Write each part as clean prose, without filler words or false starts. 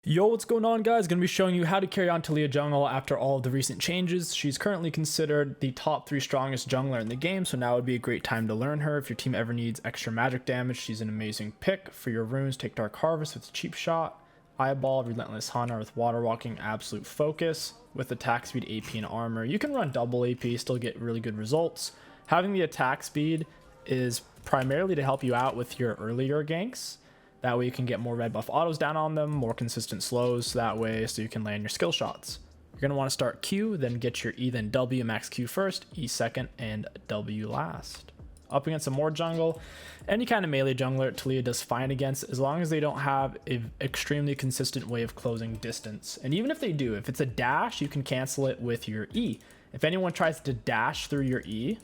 Yo, what's going on, guys? Gonna be showing you how to carry on Taliyah jungle after all of the recent changes. She's currently considered the top 3 strongest jungler in the game, so now would be a great time to learn her. If your team ever needs extra magic damage, she's an amazing pick. For your runes, take Dark Harvest with Cheap Shot, Eyeball, Relentless Hunter with Water Walking, Absolute Focus. With attack speed, AP, and armor, you can run double AP, still get really good results. Having the attack speed is primarily to help you out with your earlier ganks. That way you can get more red buff autos down on them, more consistent slows that way, so you can land your skill shots. You're going to want to start Q, then get your E, then W, max Q first, E second, and W last. Up against a more jungle, any kind of melee jungler Taliyah does fine against, as long as they don't have an extremely consistent way of closing distance. And even if they do, if it's a dash, you can cancel it with your E. If anyone tries to dash through your E,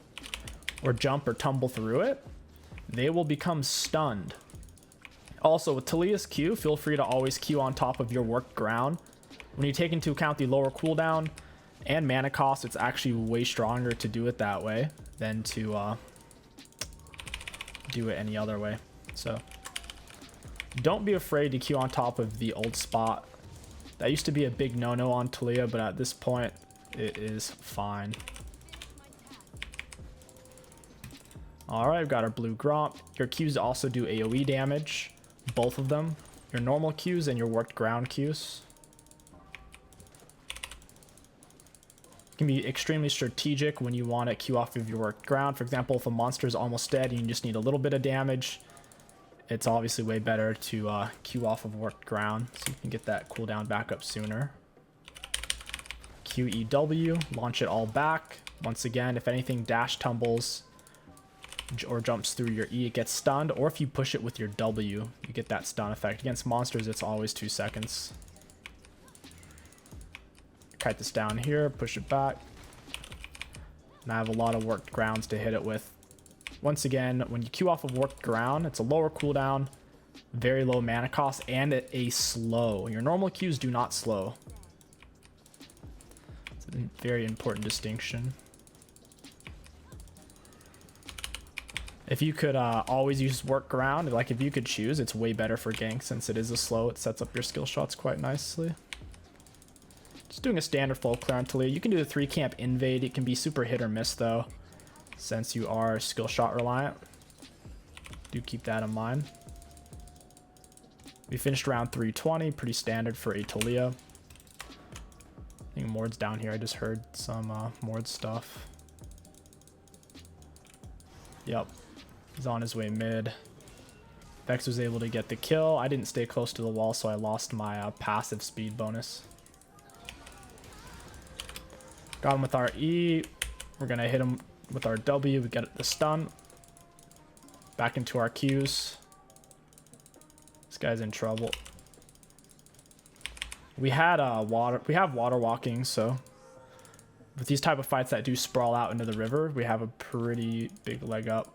or jump or tumble through it, they will become stunned. Also, with Taliyah's Q, feel free to always Q on top of your worked ground. When you take into account the lower cooldown and mana cost, it's actually way stronger to do it that way than to do it any other way. So don't be afraid to Q on top of the old spot. That used to be a big no-no on Taliyah, but at this point, it is fine. Alright, we've got our blue Gromp. Your Qs also do AoE damage. Both of them, your normal Qs and your worked ground Qs. Can be extremely strategic when you want to Q off of your worked ground. For example, if a monster is almost dead and you just need a little bit of damage, it's obviously way better to Q off of worked ground, so you can get that cooldown back up sooner. QEW, launch it all back. Once again, if anything dash tumbles or jumps through your E, it gets stunned, or if you push it with your W, you get that stun effect. Against monsters, it's always 2 seconds. Kite this down here, push it back. And I have a lot of worked grounds to hit it with. Once again, when you Q off of worked ground, it's a lower cooldown, very low mana cost, and a slow. Your normal Qs do not slow. It's a very important distinction. If you could always use work ground, like if you could choose, it's way better for gank since it is a slow. It sets up your skill shots quite nicely. Just doing a standard full clear on Taliyah. You can do the 3 camp invade. It can be super hit or miss though, since you are skill shot reliant. Do keep that in mind. We finished round 320, pretty standard for a Taliyah. I think Mord's down here. I just heard some Mord stuff. Yep. He's on his way mid. Vex was able to get the kill. I didn't stay close to the wall, so I lost my passive speed bonus. Got him with our E. We're going to hit him with our W. We get the stun. Back into our Qs. This guy's in trouble. We have water walking, so with these type of fights that do sprawl out into the river, we have a pretty big leg up.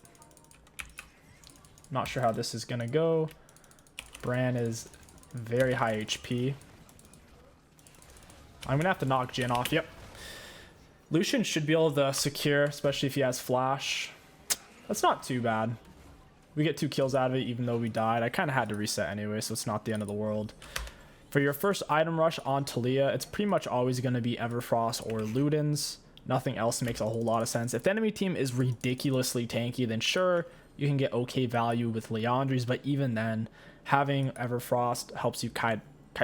Not sure how this is gonna go. Bran is very high HP. I'm gonna have to knock Jhin off. Yep. Lucian should be able to secure, especially if he has flash. That's not too bad. We get 2 kills out of it, even though we died. I kind of had to reset anyway, so it's not the end of the world. For your first item rush on Taliyah, it's pretty much always going to be Everfrost or Ludens. Nothing else makes a whole lot of sense. If the enemy team is ridiculously tanky, then sure, you can get okay value with Liandry's, but even then, having Everfrost helps you kite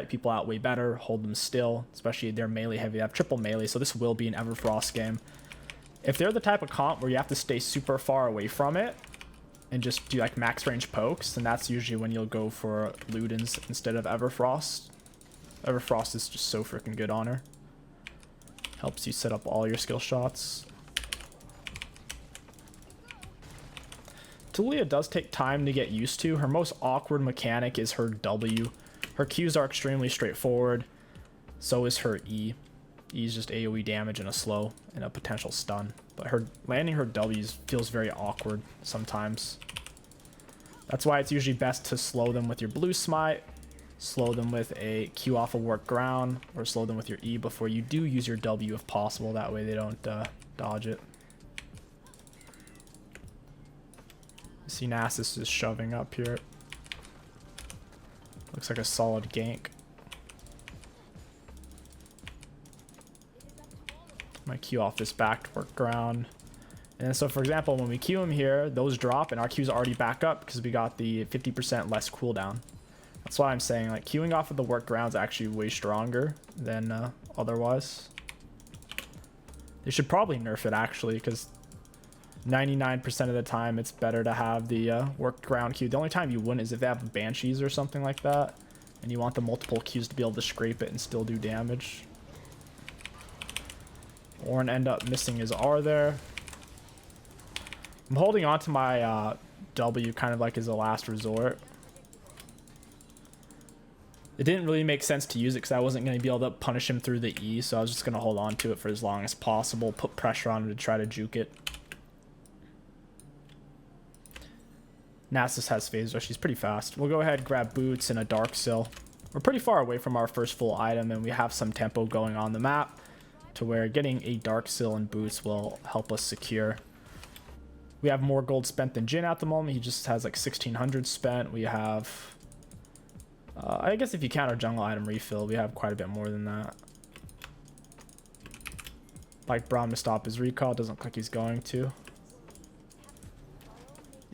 people out way better, hold them still, especially they're melee heavy. They have triple melee, so this will be an Everfrost game. If they're the type of comp where you have to stay super far away from it and just do like max range pokes, then that's usually when you'll go for Ludens instead of Everfrost. Everfrost is just so freaking good on her. Helps you set up all your skill shots. Taliyah does take time to get used to. Her most awkward mechanic is her W. Her Qs are extremely straightforward. So is her E. E is just AoE damage and a slow and a potential stun. But her landing her Ws feels very awkward sometimes. That's why it's usually best to slow them with your blue smite. Slow them with a Q off of work ground, or slow them with your E before you do use your W if possible. That way they don't dodge it. See Nasus is shoving up here. Looks like a solid gank. My Q off this back to work around. And so, for example, when we Q him here, those drop and our Q's already back up because we got the 50% less cooldown. That's why I'm saying, like, queuing off of the workaround is actually way stronger than otherwise. They should probably nerf it, actually, because 99% of the time it's better to have the workaround queue. The only time you wouldn't is if they have banshees or something like that, and you want the multiple queues to be able to scrape it and still do damage. Ornn end up missing his R there. I'm holding on to my W kind of like as a last resort. It didn't really make sense to use it because I wasn't going to be able to punish him through the E, so I was just going to hold on to it for as long as possible, put pressure on him to try to juke it. Nasus has phase rush. She's pretty fast. We'll go ahead and grab boots and a dark sill. We're pretty far away from our first full item, and we have some tempo going on the map to where getting a dark sill and boots will help us secure. We have more gold spent than Jhin at the moment. He just has like 1600 spent. We have... I guess if you count our jungle item refill, we have quite a bit more than that. Like Braum to stop his recall. Doesn't look like he's going to.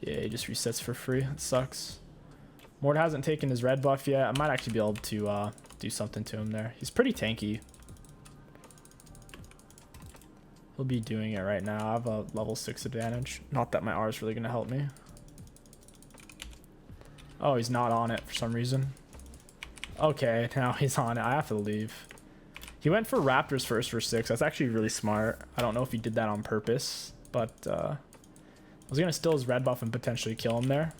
Yeah, he just resets for free. It sucks. Mord hasn't taken his red buff yet. I might actually be able to do something to him there. He's pretty tanky. He'll be doing it right now. I have a level 6 advantage. Not that my R is really going to help me. Oh, he's not on it for some reason. Okay, now he's on it. I have to leave. He went for Raptors first for 6. That's actually really smart. I don't know if he did that on purpose, but I was going to steal his red buff and potentially kill him there.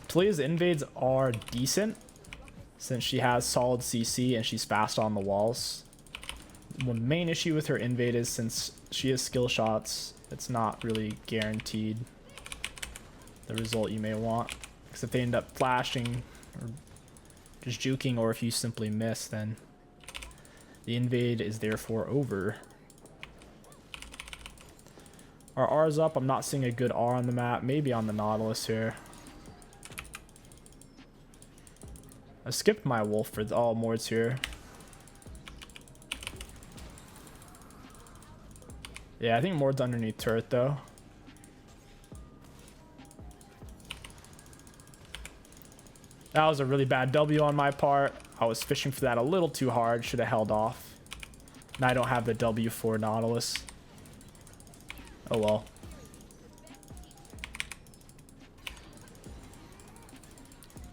Taliyah's invades are decent since she has solid CC and she's fast on the walls. One main issue with her invade is since she has skill shots, it's not really guaranteed the result you may want. Because if they end up flashing or just juking, or if you simply miss, then the invade is therefore over. Our R is up. I'm not seeing a good R on the map. Maybe on the Nautilus here. I skipped my wolf for the... Oh, Mord's here. Yeah, I think Mord's underneath turret, though. That was a really bad W on my part. I was fishing for that a little too hard. Should have held off. Now I don't have the W for Nautilus. Oh well.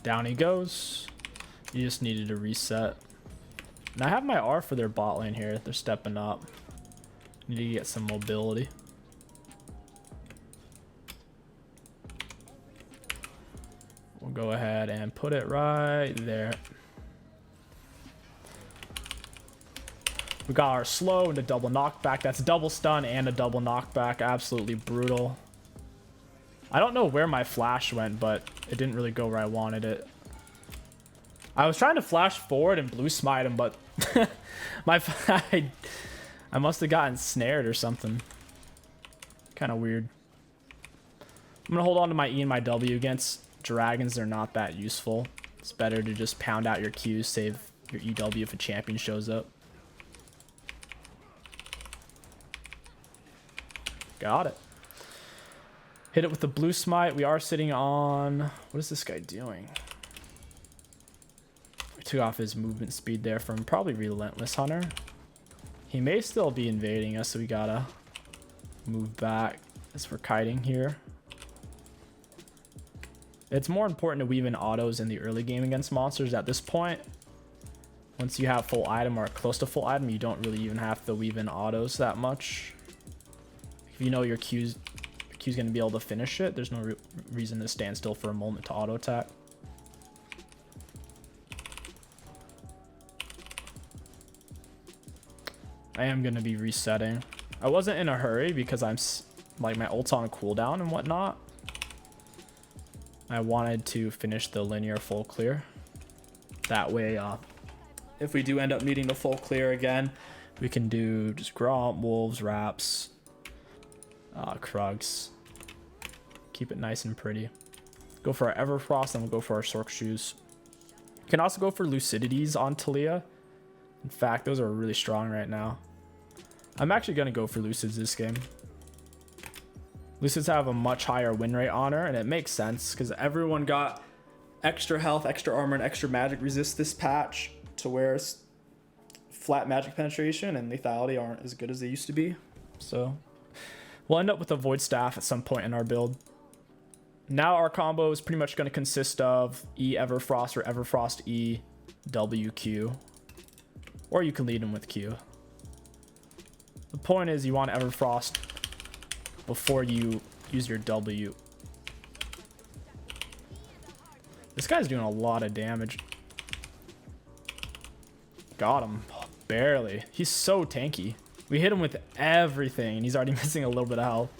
Down he goes. You just needed to reset. And I have my R for their bot lane here. They're stepping up. Need to get some mobility. We'll go ahead and put it right there. We got our slow and a double knockback. That's double stun and a double knockback. Absolutely brutal. I don't know where my flash went, but it didn't really go where I wanted it. I was trying to flash forward and blue smite him, but I must have gotten snared or something. Kind of weird. I'm going to hold on to my E and my W. Against dragons, they're not that useful. It's better to just pound out your Qs, save your EW if a champion shows up. Got it. Hit it with the blue smite. We are sitting on... What is this guy doing? We took off his movement speed there from probably Relentless Hunter. He may still be invading us, so we gotta move back as we're kiting here. It's more important to weave in autos in the early game against monsters at this point. Once you have full item or close to full item, you don't really even have to weave in autos that much. If you know your Q's going to be able to finish it, there's no reason to stand still for a moment to auto attack. I am going to be resetting. I wasn't in a hurry because I'm like my ult's on a cooldown and whatnot. I wanted to finish the linear full clear. That way, if we do end up needing the full clear again, we can do just Gromp, Wolves, Raps, Krugs. Keep it nice and pretty. Go for our Everfrost, and we'll go for our Sork Shoes. You can also go for Lucidities on Taliyah. In fact, those are really strong right now. I'm actually going to go for Lucids this game. Lucids have a much higher win rate on her, and it makes sense because everyone got extra health, extra armor, and extra magic resist this patch to where flat magic penetration and lethality aren't as good as they used to be. So we'll end up with a Void Staff at some point in our build. Now our combo is pretty much going to consist of E Everfrost or Everfrost E W Q. Or you can lead him with Q. The point is you want Everfrost before you use your W. This guy's doing a lot of damage. Got him. Barely. He's so tanky. We hit him with everything and he's already missing a little bit of health.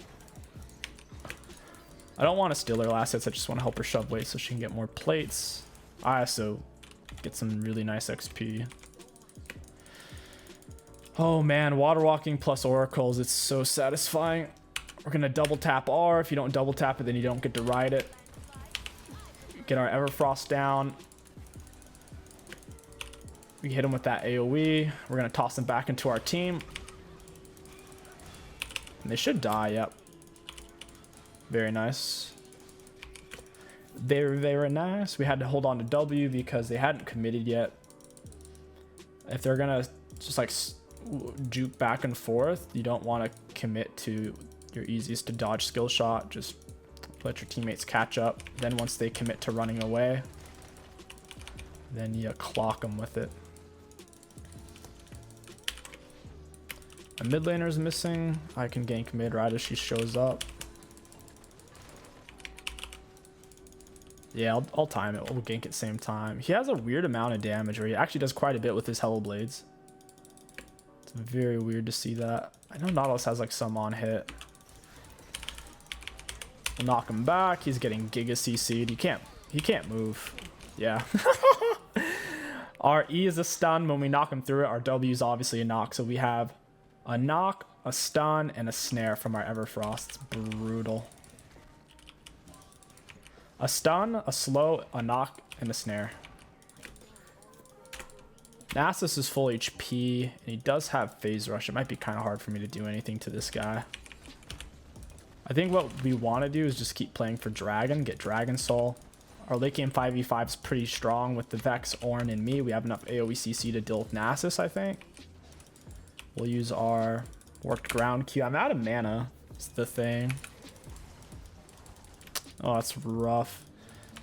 I don't want to steal her last hits. I just want to help her shove weight so she can get more plates. I also get some really nice XP. Oh man, water walking plus oracles. It's so satisfying. We're going to double tap R. If you don't double tap it, then you don't get to ride it. Get our Everfrost down. We hit him with that AoE. We're going to toss him back into our team. And they should die, yep. Very nice. Very, very nice. We had to hold on to W because they hadn't committed yet. If they're going to just like juke back and forth, you don't want to commit to your easiest to dodge skill shot. Just let your teammates catch up. Then once they commit to running away, then you clock them with it. A mid laner is missing. I can gank mid right as she shows up. Yeah, I'll time it. We'll gank at the same time. He has a weird amount of damage, where he actually does quite a bit with his Hello Blades. It's very weird to see that. I know Nautilus has like some on hit. We'll knock him back. He's getting Giga CC'd. He can't move. Yeah. Our E is a stun. When we knock him through it, our W is obviously a knock. So we have a knock, a stun, and a snare from our Everfrost. It's brutal. A stun, a slow, a knock, and a snare. Nasus is full HP, and he does have phase rush. It might be kind of hard for me to do anything to this guy. I think what we want to do is just keep playing for Dragon, get Dragon Soul. Our late game 5v5 is pretty strong with the Vex, Ornn, and me. We have enough AoE CC to deal with Nasus, I think. We'll use our worked ground Q. I'm out of mana. It's the thing. Oh, that's rough.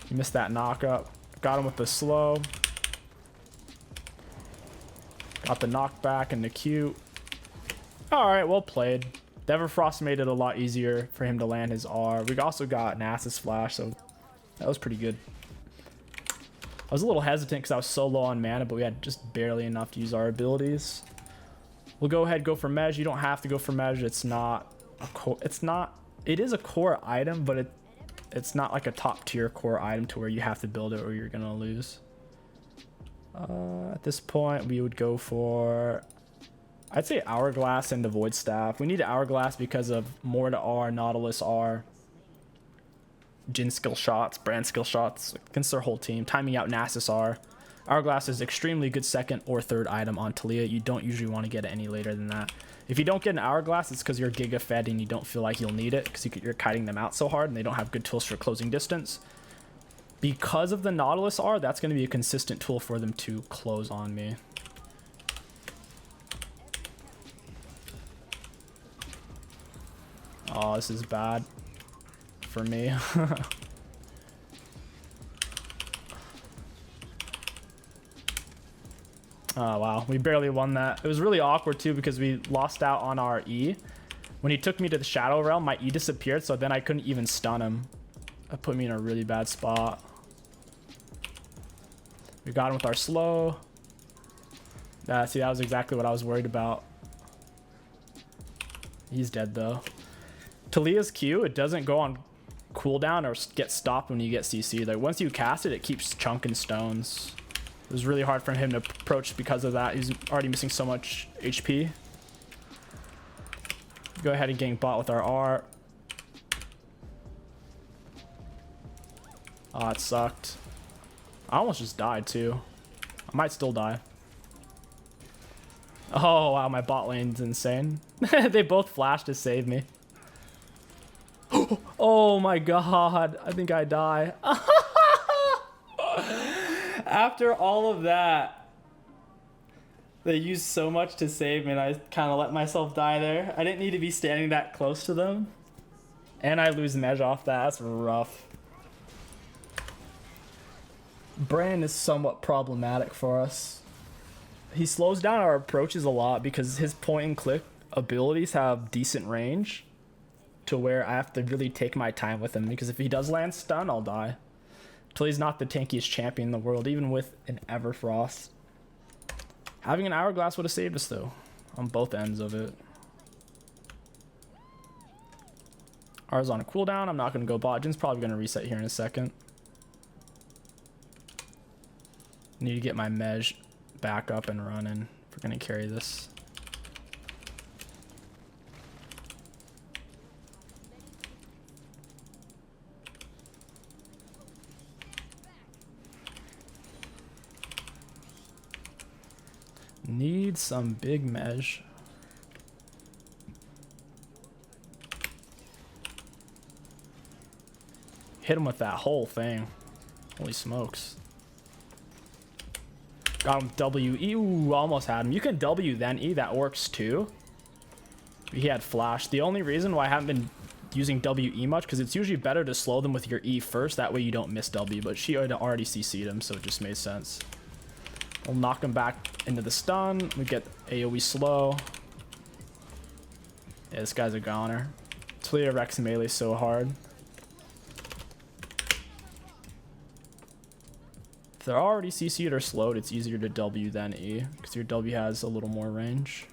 He missed that knock up. Got him with the slow. Got the knockback and the Q. Alright, well played. The Everfrost made it a lot easier for him to land his R. We also got Nasus Flash, so that was pretty good. I was a little hesitant because I was so low on mana, but we had just barely enough to use our abilities. We'll go ahead, go for Mej. You don't have to go for Mej. It's not a core. It is a core item, but it's not like a top tier core item to where you have to build it or you're gonna lose. At this point, we would go for, I'd say Hourglass and the Void Staff. We need Hourglass because of more to R, Nautilus R, Jhin skill shots, Brand skill shots against their whole team. Timing out Nasus R. Hourglass is extremely good second or third item on Taliyah. You don't usually want to get it any later than that. If you don't get an Hourglass, it's because you're Giga fed and you don't feel like you'll need it because you're kiting them out so hard and they don't have good tools for closing distance. Because of the Nautilus R, that's going to be a consistent tool for them to close on me. Oh, this is bad for me. Oh wow, we barely won that. It was really awkward too because we lost out on our E. When he took me to the Shadow Realm, my E disappeared, so then I couldn't even stun him. That put me in a really bad spot. We got him with our slow. See, that was exactly what I was worried about. He's dead though. Taliyah's Q, it doesn't go on cooldown or get stopped when you get CC. Like once you cast it, it keeps chunking stones. It was really hard for him to approach because of that. He's already missing so much HP. Go ahead and gank bot with our R. Oh, it sucked. I almost just died too. I might still die. Oh, wow, my bot lane's insane. They both flashed to save me. Oh my god, I think I die. After all of that, they used so much to save me and I kind of let myself die there. I didn't need to be standing that close to them. And I lose Mej off that. That's rough. Bran is somewhat problematic for us. He slows down our approaches a lot because his point and click abilities have decent range to where I have to really take my time with him, because if he does land stun, I'll die. Taliyah's not the tankiest champion in the world, even with an Everfrost. Having an Hourglass would have saved us though, on both ends of it. Ours on a cooldown. I'm not going to go bot. Jin's probably going to reset here in a second. Need to get my Mej back up and running if we're going to carry this. Need some big Mej. Hit him with that whole thing. Holy smokes. Got him W. Ooh, almost had him. You can W then E. That works too. He had flash. The only reason why I haven't been using WE much, because it's usually better to slow them with your E first. That way you don't miss W. But she had already CC'd him, so it just made sense. We'll knock him back into the stun. We get AoE slow. Yeah, this guy's a goner. Taliyah wrecks melee so hard. If they're already CC'd or slowed, it's easier to W than E, because your W has a little more range.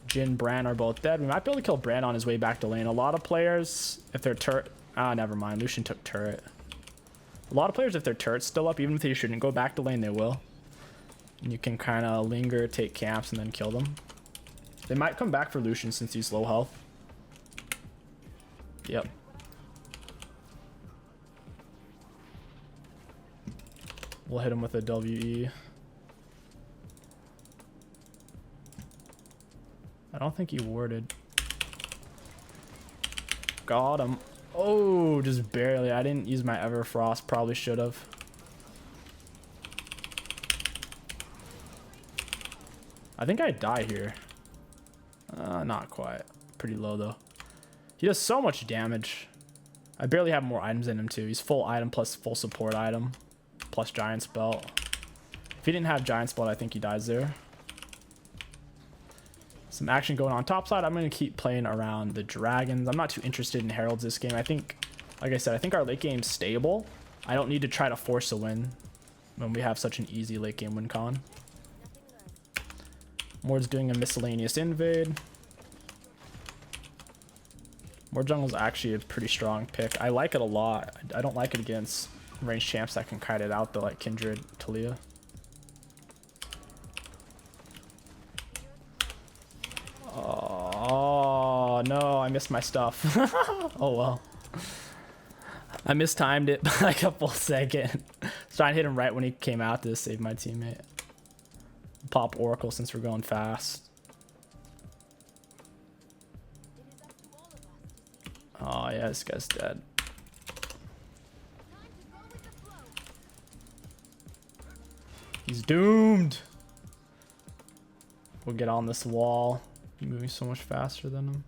Jhin, Bran are both dead. We might be able to kill Bran on his way back to lane. A lot of players, if they're turret... Ah, never mind. Lucian took turret. A lot of players, if their turret's still up, even if they shouldn't go back to lane, they will. And you can kind of linger, take camps, and then kill them. They might come back for Lucian since he's low health. Yep. We'll hit him with a WE. I don't think he warded. Got him. Oh, just barely. I didn't use my Everfrost. Probably should have. I think I die here. Not quite. Pretty low though. He does so much damage. I barely have more items in him too. He's full item plus full support item. Plus Giant's Belt. If he didn't have Giant's Belt, I think he dies there. Some action going on top side. I'm going to keep playing around the dragons. I'm not too interested in heralds this game. I think, like I said, I think our late game's stable. I don't need to try to force a win when we have such an easy late game win con. Mord's doing a miscellaneous invade. Mord jungle's actually a pretty strong pick. I like it a lot. I don't like it against ranged champs that can kite it out though, like Kindred, Taliyah. Oh no, I missed my stuff. Oh well. I mistimed it by like a full second. Was trying to hit him right when he came out to save my teammate. Pop Oracle since we're going fast. Oh yeah, this guy's dead. He's doomed. We'll get on this wall. He's moving so much faster than him.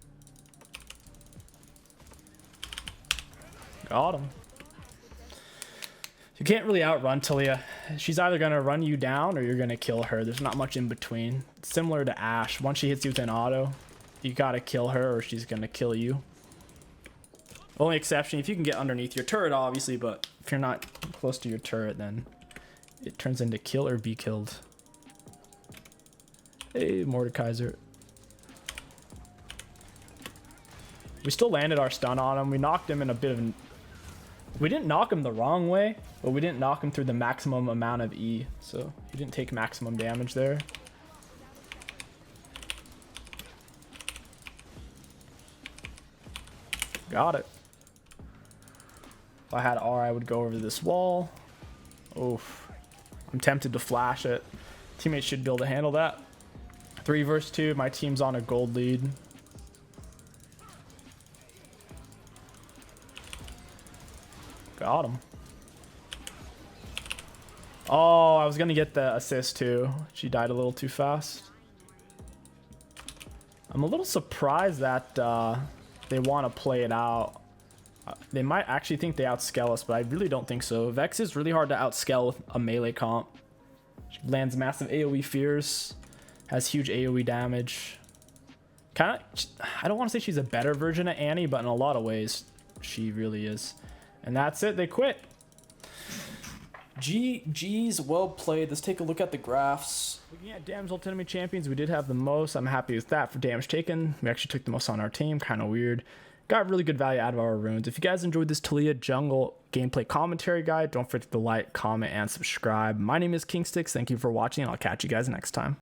Got him. You can't really outrun Taliyah. She's either going to run you down or you're going to kill her. There's not much in between. It's similar to Ashe. Once she hits you with an auto, you got to kill her or she's going to kill you. Only exception, if you can get underneath your turret, obviously, but if you're not close to your turret, then it turns into kill or be killed. Hey, Mordekaiser. We still landed our stun on him. We knocked him in a bit of an... We didn't knock him the wrong way, but we didn't knock him through the maximum amount of E. So he didn't take maximum damage there. Got it. If I had R, I would go over this wall. Oof. I'm tempted to flash it. Teammates should be able to handle that. 3 versus 2. My team's on a gold lead. Got him. Oh, I was going to get the assist too. She died a little too fast. I'm a little surprised that they want to play it out. They might actually think they outscale us, but I really don't think so. Vex is really hard to outscale with a melee comp. She lands massive AoE fears, has huge AoE damage. Kind of, I don't want to say she's a better version of Annie, but in a lot of ways, she really is. And that's it. They quit. GG's, well played. Let's take a look at the graphs. Looking at damage ultimate champions, we did have the most. I'm happy with that for damage taken. We actually took the most on our team. Kind of weird. Got really good value out of our runes. If you guys enjoyed this Taliyah jungle gameplay commentary guide, don't forget to like, comment, and subscribe. My name is 𝐒𝐿𝐂𝐋𝐒. Thank you for watching, and I'll catch you guys next time.